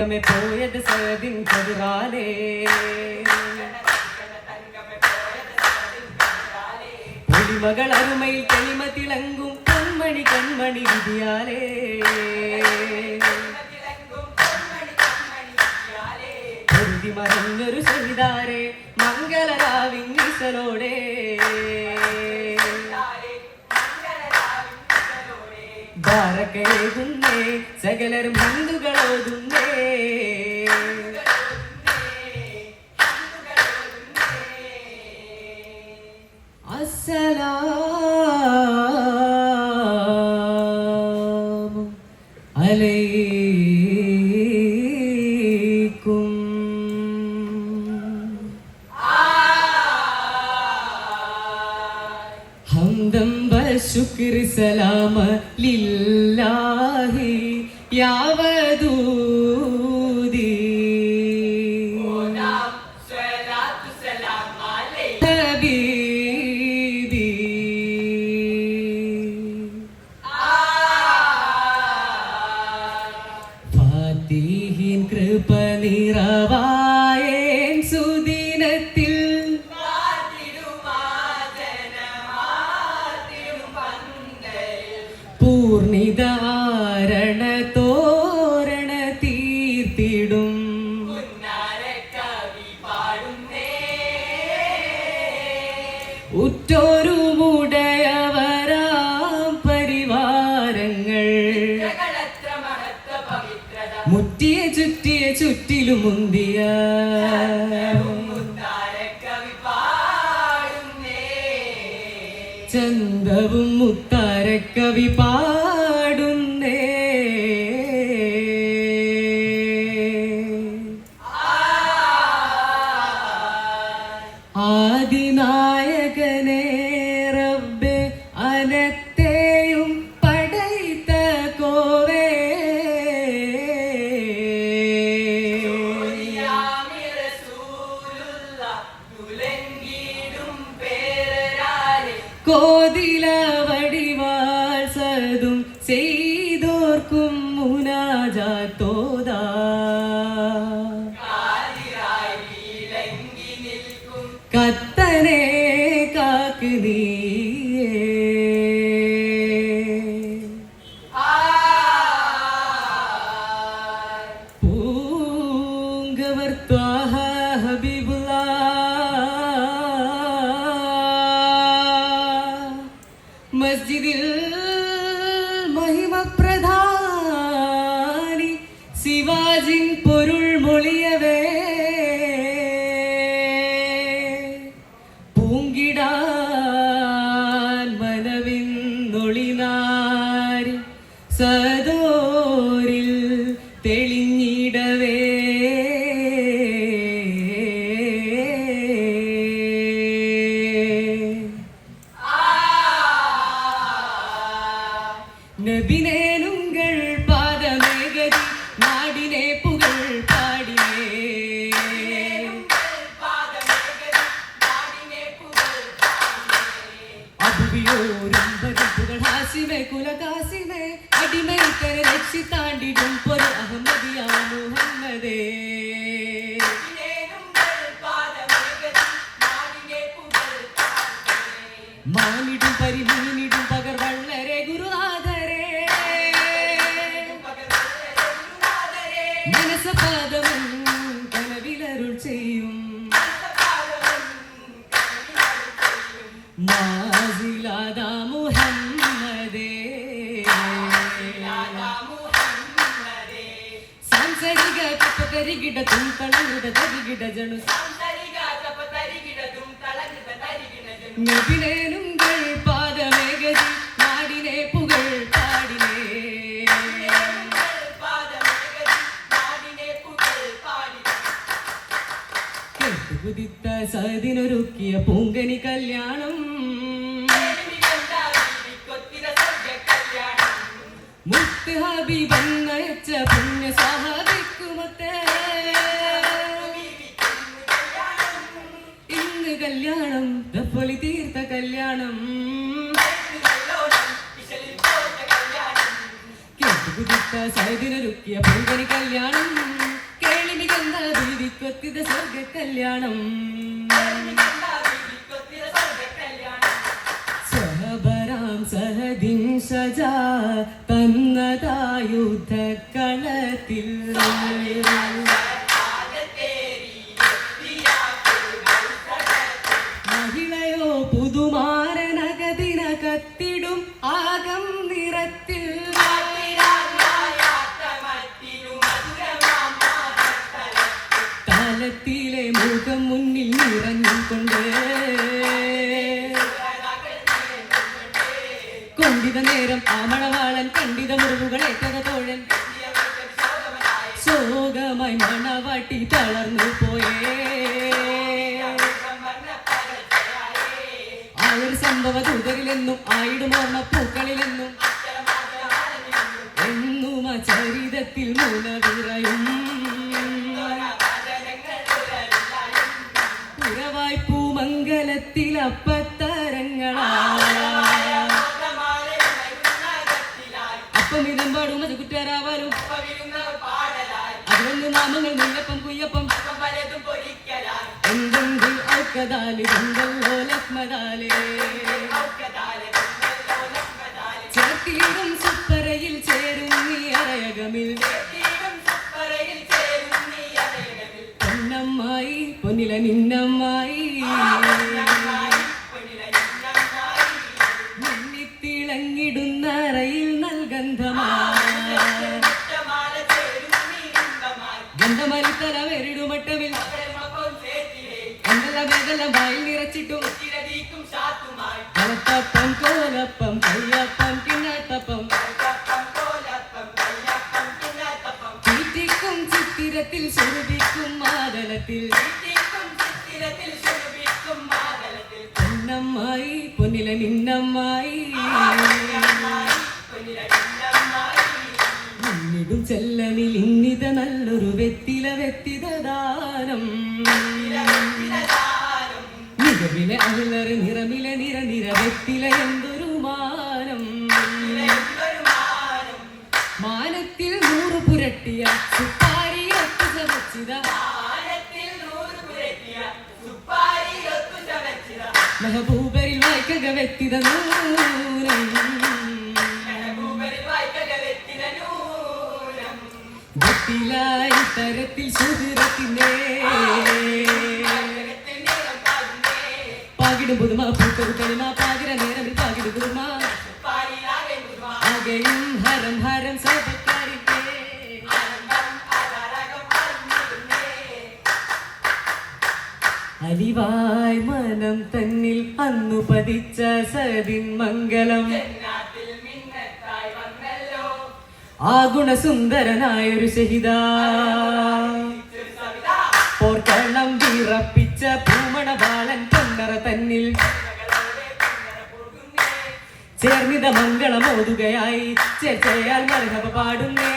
പോയത് സദിൻ കതിരാലേ പൊടിമകൾ അരുമയിൽ തെളിമ തിളങ്ങും കൺമണി കൺമണി വിധിയാലേ പൊരുതി മറഞ്ഞൊരു സഹിതാരെ മംഗളരാവിങ്ങിസലോടെ ധാരക്കേകുന്നേ സകലരും ഹിന്ദുകളോതുന്നേ അസ്സലാമു അലൈക്കും ഹംദം വശുക്ർ സലാമ ലില്ലാഹി യാ വദൂദി സ്വലാത്തു സലാം അലൈക ഹബീബി ഫാത്തിഹിൻ കൃപ നിറവായേൻ സുദിനത്തിൽ പൂർണിതാരണ തോരണ തീർത്തിടും ഉറ്റോരു മുടയവരാം പരിവാരങ്ങൾ മുറ്റിയ ചുറ്റിയ ചുറ്റിലും മുന്തിയ ചന്തവും മുത്താരക്കവി പാടുന്നേ ആദിനായകനേ റബ്ബേ അനത്തെയും പടൈത്ത കോവേ കോതില വടിവാൾ സതും ചെയ്തോർക്കും മുനാജാത്തോദാ കത്തനെ കാക്ക് നീയേ പൂങ്കവർ ത്വാഹ ഹബീബുല്ലാ മസ്ജിദിൽ മഹിമ പ്രധാനി ശിവാജിൻ പൊരുൾ മൊഴിയവേ പൂങ്കിടാൻ മനവിൻ നൊളിനാരി സദോരിൽ തെളിഞ്ഞിടവേ നബിനേനുങ്കൾ പാദമേകതി നാടിനെ പുകൾ പാടിനേ അബുവിയോരും ബദുകൾ ഹാസിമേ കുലകാസിമേ അടിമൈക്കരെ രക്ഷിത്താണ്ടിടും പൊരു അഹമ്മദിയാ മുഹമ്മദേ മാനിടും പരിമീനിടും പകർ വള്ളരെ ഗുരുനാഥരെ മനസപാദവും കനവിലരുൾ ചെയ്യും നാസിലാദാ മുഹമ്മദേ സാംസരിക തപതരികിട തും തളങ്ങുത തരികിട ജണു നബിനേനുങ്കൾ പാദമേകതി നാടിനെ പുകൾ പാടിനേ കേട്ടുകുതിത്ത സദിനൊരുക്കിയ പൂങ്കനി കല്യാണം മുത്ത് ഹബീബന്നയച്ച പുണ്യ സഹാബിക്കുമത്തെ ഇന്ന് കല്യാണം ദഫ്ഫൊലി തീർത്ത കല്യാണം കേട്ടുകുതിത്ത സദിനൊരുക്കിയ പൂങ്കനി കല്യാണം കല്യാണം സഹബരാം സഹദിൻ സജാ തന്നതായുദ്ധക്കളത്തിൽ മഹിളയോ പുതുമാരനകതിന കത്തിടും ആകം നിറത്തിൽ കാലത്തിലെ മുഖം മുന്നിൽ നിറഞ്ഞുകൊണ്ട് കൊണ്ടിത നേരം ആമണവാളൻ കണ്ടിത മുറിവുകൾ ഏറ്റത തോഴൻ ശോകമായി മണവാട്ടി തളർന്നു പോയേ ആ ഒരു സംഭവ ദൂതരിലെന്നും ആയിടും ഓർമ്മ പൂക്കളിലെന്നും എന്നും ആ ചരിതത്തിൽ മൂലവിറയും പുറവായ്പൂ മംഗലത്തിൽ അപ്പത്തരങ്ങളാ അപ്പം ഇതം പാടും അത് കുറ്റാരാവാലും അതിലൊന്ന് നാമങ്ങൾ നെയ്യപ്പം കുയ്യപ്പം എന്തെങ്കിൽ ഔക്കദാല് എന്തല്ലോ ലക്മദാലേ ചേർത്തിയിടും സുപ്പരയിൽ ചേരും നീ അരയകമിൽ പൊന്നമ്മായി പൊന്നില നിന്നമ്മായി മിന്നിത്തിളങ്ങിടുന്ന അറയിൽ ഗന്ധമലിത്തല വെരിടുമട്ടവിൽ എന്തെല്ലാം വേദെല്ലാം വായിൽ നിറച്ചിട്ടും കളത്തപ്പം കോലപ്പം കയ്യപ്പം കിണ്ണത്തപ്പം തീറ്റിക്കും ചിത്തിരത്തിൽ സുരഭിക്കും മാതലത്തിൽ പൊന്നമ്മായി പൊന്നില നിന്നമ്മായി മുന്നിടും ചെല്ലമിൽ ഇന്നിത നല്ലൊരു വെത്തിത ദാനം നിറവിലെ അല്ലറ് നിറമിലെ നിര വെത്തില എന്തൊരു മാനം മാനത്തിൽ 100 പുരട്ടിയ സുപ്പാരി ഒത്തു ചവച്ചിത മെഹബൂബരിൽ വായിക്കക വെത്തിത നൂനം തരത്തിൽ സുഹൃത്തിന്റെ പാകിടും പുതുമ പൂക്കൊരു കളിമ പാകിര നേരമിൽ പാകിടും പുതുമ ആകെയും ഹരം ഹരം സഭക്കാരിന്റെ അലിവായ് മനം തന്നിൽ അന്നു പതിച്ച സദിൻ മംഗളം ആ ഗുണസുന്ദരനായൊരു ശഹിദ പോർക്കളം വിറപ്പിച്ച പൂമണവാളൻ പൊന്നറ തന്നിൽ ചേർന്നിത മംഗളമോതുകയായി ചേർച്ചയാൽ മർഹബ പാടുന്നേ